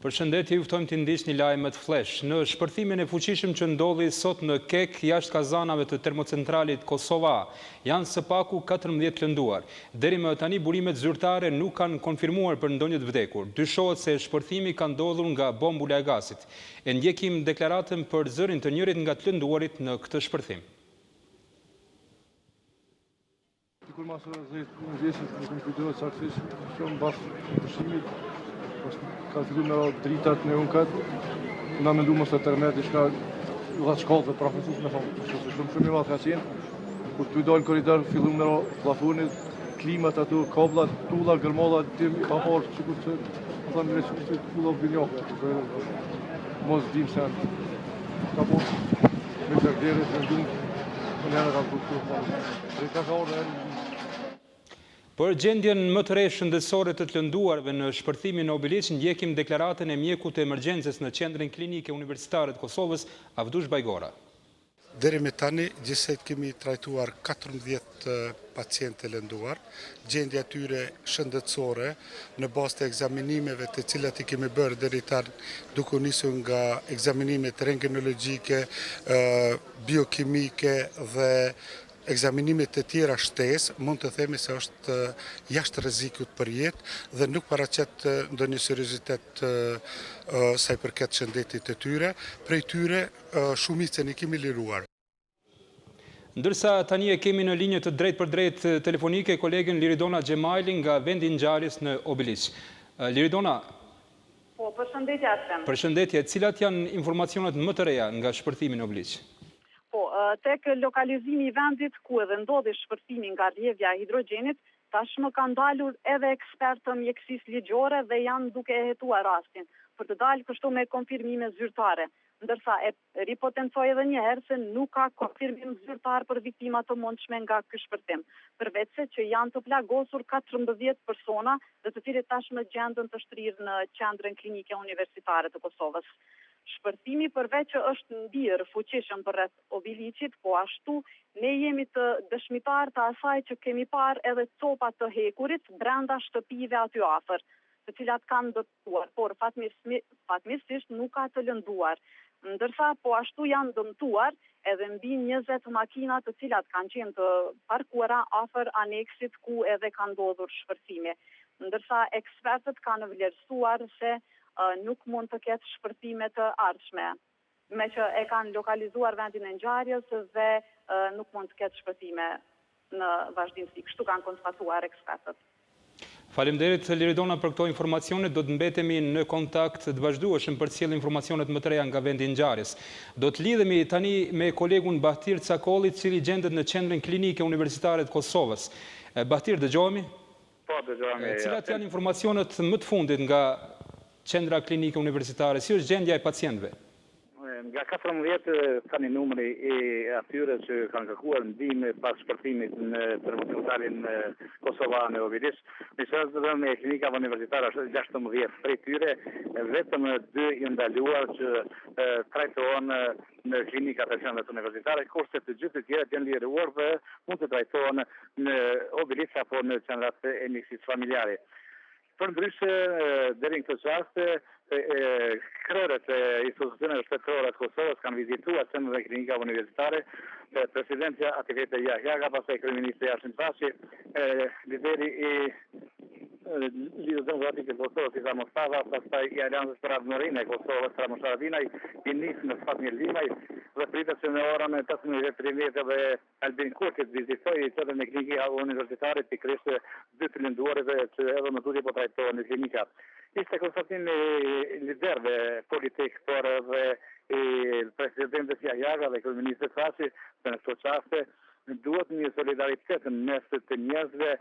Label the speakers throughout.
Speaker 1: Përshëndetje, ju ftojmë të ndiqni lajmet flash. Në shpërthimin e fuqishëm që ndodhi sot në Kek, jashtë kazanave të termocentralit Kosova, janë së paku 14 lënduar. Deri më tani burimet zyrtare nuk kanë konfirmuar për ndonjë të vdekur. Dyshohet se shpërthimi ka ndodhur nga bombula e gasit. E ndjekim deklaratën për zërin të njërit nga të lënduarit në këtë shpërthim.
Speaker 2: Kur masë mëngjesit nuk më kujtohet saktisht, shumë mbas pushimit, ka fillu me dritat në unkat, na mendu mos të tërmet, ishka dha shkallë dhe profesis me thonë, shumë i madh ka qenë, kur të dalë në koridor, fillu me plafonit, klimat ato, kablat, tulla, gërmalla, tim ka parë, që kur që, thonë në që tulla bënjohë, mos dim se ka parë, me tërderit, me ndumë, në janë ka kuptu, drita ka orë,
Speaker 1: Për gjendjen më të re shëndetësore të të lënduarve në shpërthimin në Obiliq, ndjekim deklaratën e mjekut të emergjencës në qendrën klinike universitare të Kosovës, Avdush Bajgora.
Speaker 3: Deri me tani, gjithsej kemi trajtuar 14 pacientë lënduar, gjendja tyre shëndetësore në bazë të ekzaminimeve të cilat i kemi bërë deri tani, duke nisur nga ekzaminimet rentgenologjike, biokimike dhe ekzaminimet të tjera shtesë, mund të themi se është jashtë rrezikut për jetë dhe nuk paraqet ndonjë seriozitet sa i përket shëndetit të tyre. Prej tyre, shumicën i kemi liruar.
Speaker 1: Ndërsa tani e kemi në linjë të drejt për drejt telefonike kolegen Liridona Gjemajli nga vendi i ngjarjes në Obiliq. Liridona,
Speaker 4: Po, përshëndetje Artem.
Speaker 1: Përshëndetje, cilat janë informacionet më të reja nga shpërthimi në Obiliq?
Speaker 4: Po, tek lokalizimi i vendit ku edhe ndodhi shpërthimi nga rrjevja e hidrogjenit, tashmë kanë dalur edhe ekspertë mjekësisë ligjore dhe janë duke hetuar rastin për të dalë kështu me konfirmime zyrtare. Ndërsa e ripotencoj edhe një herë se nuk ka konfirmim zyrtar për viktima të mundshme nga ky shpërthim, përveç se që janë të plagosur 14 persona dhe të cilët tashmë gjenden të shtrirë në qendrën klinike universitare të Kosovës. Shpërthimi përveç që është ndjerë fuqishëm përreth Obiliqit, po ashtu ne jemi të dëshmitar të asaj që kemi parë edhe copa të hekurit brenda shtëpive aty afër, të cilat kanë dëmtuar, por fatmirësisht nuk ka të lënduar. Ndërsa po ashtu janë dëmtuar edhe mbi 20 makina të cilat kanë qenë të parkuara afër aneksit ku edhe ka ndodhur shpërthimi. Ndërsa ekspertët kanë vlerësuar se nuk mund të ketë shpërthime të ardhshme, me që e kanë lokalizuar vendin e ngjarjes dhe nuk mund të ketë shpërthime në vazhdimsi. Kështu kanë konstatuar ekspertët.
Speaker 1: Faleminderit Liridona për këto informacione, do të mbetemi në kontakt të vazhdueshëm për të sjellë informacionet më të reja nga vendi i ngjarjes. Do të lidhemi tani me kolegun Bahtir Cakolli, i cili gjendet në qendrën klinike universitare të Kosovës. Bahtir, dëgjohemi?
Speaker 5: Po, dëgjohemi.
Speaker 1: Cilat janë informacionet më të fundit nga qendra klinike universitare, si është gjendja e pacientëve?
Speaker 5: Nga 14 tani numri i atyre që kanë kërkuar ndihmë pas shpërthimit në termocentralin Kosova në Obiliq, në me klinika universitare është 16 prej tyre, vetëm 2 i ndaluar që trajtohen në klinikat e qendrës universitare, kurse të gjithë të tjerët janë liruar dhe mund të trajtohen në Obiliq apo në qendrat e mjekësisë familjare. Për ndryshe, deri në këtë çast, krerët e institucioneve shtetërore të Kosovës kanë vizituar qendrën e klinikave universitare, presidentja Atifete Jahjaga, pastaj kryeministri Hashim Thaçi, lideri i Lidhjes Demokratike të Kosovës Isa Mustafa, pastaj i Aleancës për Ardhmërinë e Kosovës Ramush Haradinaj, i nis në Fatmir Limaj dhe pritet që në orën 18:13 dhe Albin Kurti vizitojë qendrën e klinikave universitare, pikërisht 2 të lënduarve që edhe më tutje po trajtohen në klinika. Ishte konstatim i liderëve politik, por edhe i presidentës Jahjaga dhe kryeministrit Thaçi se në këto çaste duhet një solidaritet mes të njerëzve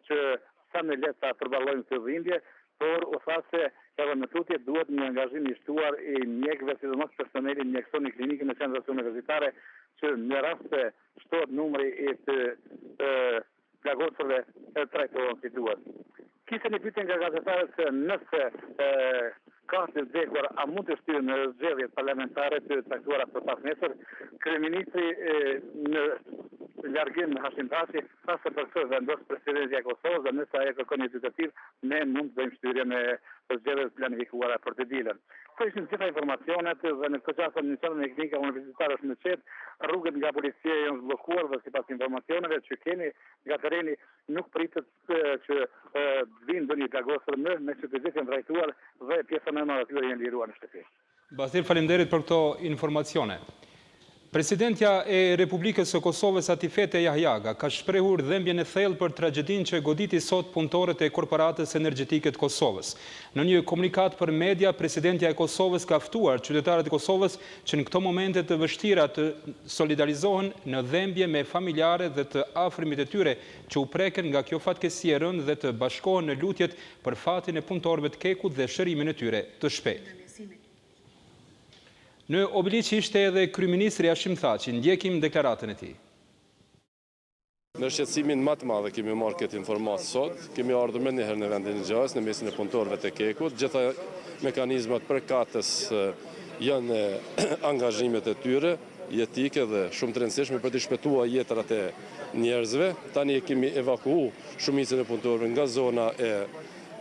Speaker 5: që sa më lehtë ta përballojnë këtë dhimbje, por u tha se edhe në tutje duhet një angazhim i shtuar i mjekëve, sidomos personeli mjekësor në klinikën e qendrës universitare, që në rast se shtohet numri i të plagosurve trajtohen si duhet. Kishte një pyetje nga gazetarët se nëse ka të vdekur, a mund të shtyhen në zgjedhjet parlamentare të caktuara për pas nesër, kryeministri në largim Hashim Thaçi, sa se për këtë vendos presidentja e Kosovës dhe nëse ajo kërkon një judicativ, ne mund të bëjmë shtyrie me zgjedhjet planifikuara për të dilën. Këto ishin të gjitha informacionet dhe në këtë çast administrata teknike universitare është në qetë, rrugët nga policia janë zblokuar dhe sipas informacioneve që keni nga tereni nuk pritet që vinë ndonjë plagosur me që të gjithë janë trajtuar dhe pjesa më e madhe atyre janë liruar në shtëpi.
Speaker 1: Bastir, faleminderit për këto informacione. Presidentja e Republikës së Kosovës Atifete Jahjaga ka shprehur dhembjen e thellë për tragjedinë që goditi sot punëtorët e Korporatës Energjetike të Kosovës. Në një komunikat për media, presidentja e Kosovës ka ftuar qytetarët e Kosovës që në këto momente të vështira të solidarizohen në dhembje me familjare dhe të afërmit e tyre që u preken nga kjo fatkeqësi e rëndë dhe të bashkohen në lutjet për fatin e punëtorëve të Kekut dhe shërimin e tyre të shpejtë. Në Obiliq ishte edhe kryeministri Hashim Thaçi, ndjekim deklaratën e tij.
Speaker 6: Në shqetësimin më të madh kemi marrë këtë informatë sot, kemi ardhur më njëherë në vendin e Gjasë, në mesin e punëtorëve të Kekut, gjitha mekanizmat përkatës janë angazhimet e tyre, jetike dhe shumë të rëndësishme për të shpëtuar jetrat e njerëzve. Tani kemi evakuuar shumicën e punëtorëve nga zona e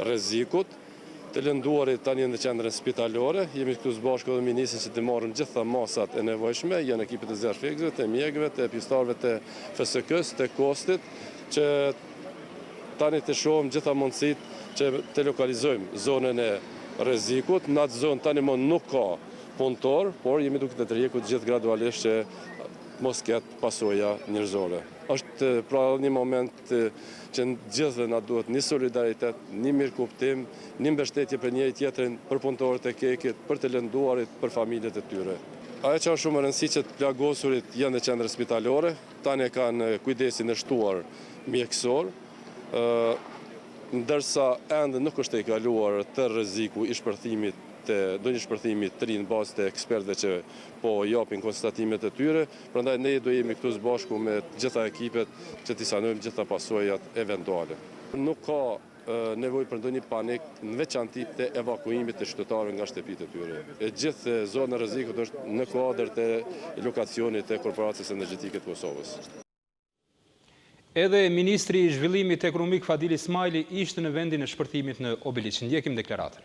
Speaker 6: rrezikut. Të lënduarit tani në qendrën spitalore, jemi këtu së bashku dhe ministrin që të marrim gjitha masat e nevojshme, janë ekipet e zjarfikësve, të mjekëve, të pjesëtarëve të FSK-s, të Kostit, që tani të shohim gjitha mundësitë që të lokalizojmë zonën e rrezikut. Në atë zonë tani më nuk ka punëtor, por jemi duke të tërhequr gjithë gradualisht që mos ketë pasoja njerëzore. Është pra një moment që gjithë na duhet një solidaritet, një mirëkuptim, një mbështetje për njëri tjetrin, për punëtorët e Kekit, për të lënduarit, për familjet e tyre. Ajo që është shumë e rëndësishme që të plagosurit janë në qendrë spitalore, tani kanë kujdesin e shtuar mjekësor, ndërsa ende nuk është e kaluar të rreziku i shpërthimit do një shpërthimi të ri në bazë të ekspertëve që po japin konstatimet e tyre, prandaj ne do jemi këtu së bashku me gjitha ekipet që t'i sanojmë gjitha pasojat eventuale. Nuk ka nevojë për ndonjë panik, në veçanti të evakuimit të qytetarëve nga shtëpitë e tyre. E gjithë zona e rrezikut është në kuadër të lokacionit të Korporatës Energjetike të Kosovës.
Speaker 1: Edhe ministri i zhvillimit ekonomik Fadil Ismaili ishte në vendin e shpërthimit në Obiliq. Ndjekim deklaratën.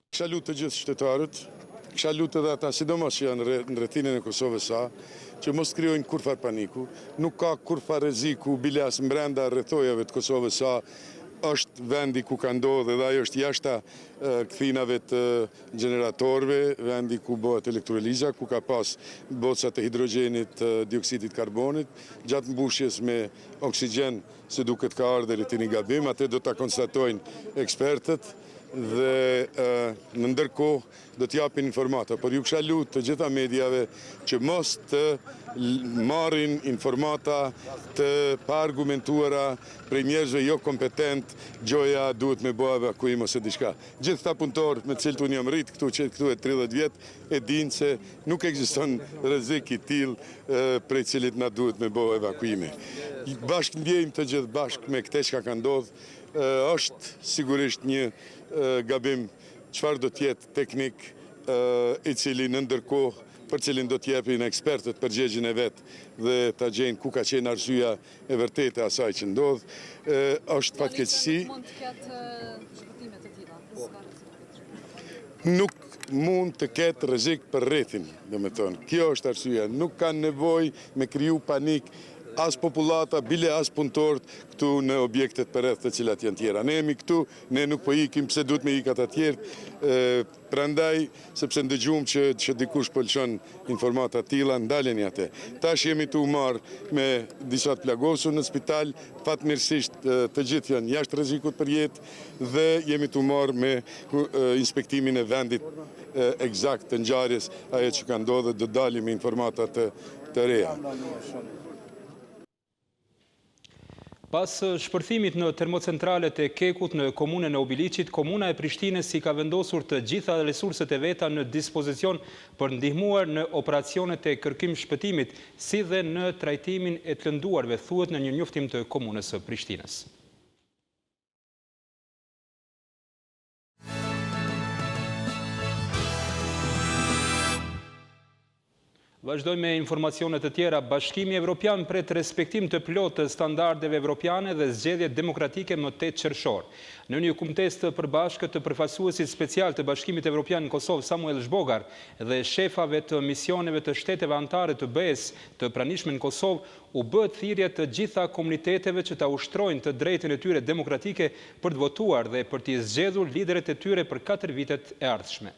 Speaker 7: Kisha lutë të gjithë qytetarët, kisha lutë edhe ata, sidomos që janë në rrethinën e Kosovës A, që mos krijojnë kurfar paniku, nuk ka kurfar rreziku bilas brenda rrethojave të Kosovës A, është vendi ku ka ndodhur dhe ajo është jashta kthinave të generatorëve, vendi ku bëhet elektroliza, ku ka pas bocat e hidrogjenit, dioksidit karbonit, gjatë mbushjes me oksigjen se duket ka ardhur një gabim, atë do ta konstatojnë ekspertët. Dhe në ndërkohë do t'japin informata, por ju kisha lutë të gjitha mediave që mos të marrin informata të pa argumentuara prej njerëzve jo kompetent, gjoja duhet me bëha evakuim ose diçka. Gjithë ta punëtorë me cilët unë jam rrit këtu e 30 vjet e dinë se nuk ekziston rrezik i tillë prej cilit na duhet me bëha evakuime. Bashkë ndjejmë të gjithë bashkë me këtë çka ka ndodhur, është sigurisht një gabim çfarë do t'jetë teknik i cili në ndërkohë për cilin do t'jepin ekspertët përgjegjën e vetë dhe ta gjejnë ku ka qenë arsyeja e vërtetë e asaj që ndodh. Është fatkeqësi.
Speaker 8: Mund të ketë shpëtime të tilla.
Speaker 7: Nuk mund të ketë rrezik për rrethin, domethënë. Kjo është arsyeja. Nuk kanë nevojë me kriju panik as populata, bile as punëtorët këtu në objektet përreth të cilat janë tjera. Ne jemi këtu, ne nuk po ikim pse duhet me ikat atjerë, prandaj sepse ndëgjum që dikush pëlqon informata tilla, ndaleni atë. Tash jemi tu marr me disa të plagosur në spital, fatmirësisht të gjithë janë jashtë rrezikut për jetë dhe jemi tu marr me inspektimin e vendit eksakt të ngjarjes, ajo që ka ndodhur, do dalim me informata të reja.
Speaker 1: Pas shpërthimit në termocentralet e Kekut në komunën e Obiliqit, komuna e Prishtinës si ka vendosur të gjitha resurset e veta në dispozicion për ndihmuar në operacionet e kërkim shpëtimit, si dhe në trajtimin e të lënduarve, thuhet në një njoftim të komunës së Prishtinës. Vazhdojmë me informacionet të tjera. Bashkimi Evropian pret respektim të plotë të standardeve evropiane dhe zgjedhje demokratike më 8 qershor. Në një kumtes të përbashkët të përfaqësuesit special të Bashkimit Evropian në Kosovë, Samuel Zhbogar, dhe shefave të misioneve të shteteve anëtare të BE-s të pranishme në Kosovë, u bëhet thirrje të gjitha komuniteteve që ta ushtrojnë të drejtën e tyre demokratike për të votuar dhe për t'i zgjedhur lideret e tyre për 4 vitet e ardhshme.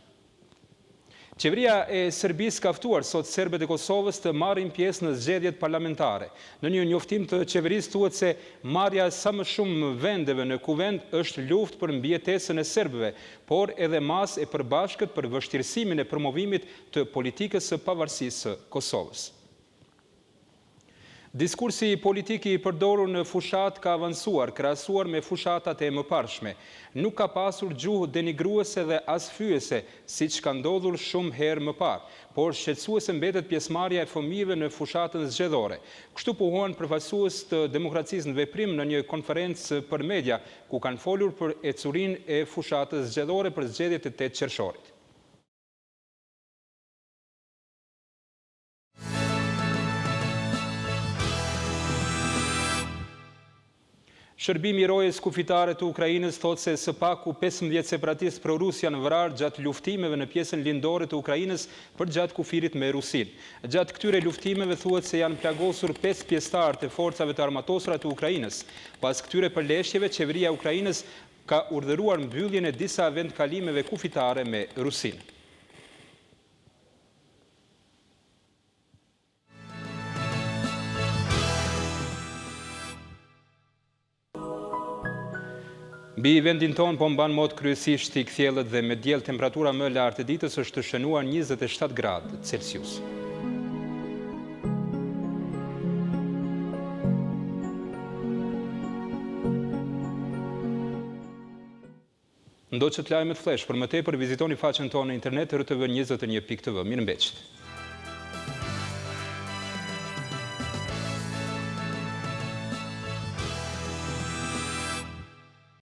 Speaker 1: Qeveria e Serbisë ka ftuar sot serbët e Kosovës të marrin pjesë në zgjedhjet parlamentare. Në një njoftim të qeverisë thuhet se marrja sa më shumë vendeve në kuvend është luftë për mbijetesën e serbëve, por edhe masë e përbashkët për vështirësimin e promovimit të politikës së pavarësisë së Kosovës. Diskursi politik i përdorur në fushat ka avancuar, krahasuar me fushatat e mëparshme. Nuk ka pasur gjuhë denigruese dhe as fyese, siç ka ndodhur shumë herë më parë, por shqetësuese mbetet pjesëmarrja e fëmijëve në fushatën zgjedhore. Kështu pohuan përfaqësues të Demokracisë në Veprim në një konferencë për media, ku kanë folur për ecurinë e fushatës zgjedhore për zgjedhjet e 8 qershorit. Shërbimi i rojës kufitare të Ukrainës thotë se së paku 15 separatistë pro-rus janë vrarë gjatë luftimeve në pjesën lindore të Ukrainës për gjatë kufirit me Rusinë. Gjatë këtyre luftimeve thuhet se janë plagosur 5 pjesëtarë të forcave të armatosura të Ukrainës. Pas këtyre përleshjeve, qeveria e Ukrainës ka urdhëruar mbylljen e disa vendkalimeve kufitare me Rusinë. Mbi vendin tonë po mban mod kryesisht i kthjellët dhe me diell temperatura më lartë e ditës është të shënuar 27 gradë Celsius. Ndoqët lajmet flash, për më tepër vizitoni faqen tonë në internet rtv21.tv. Mirëmbëngjes.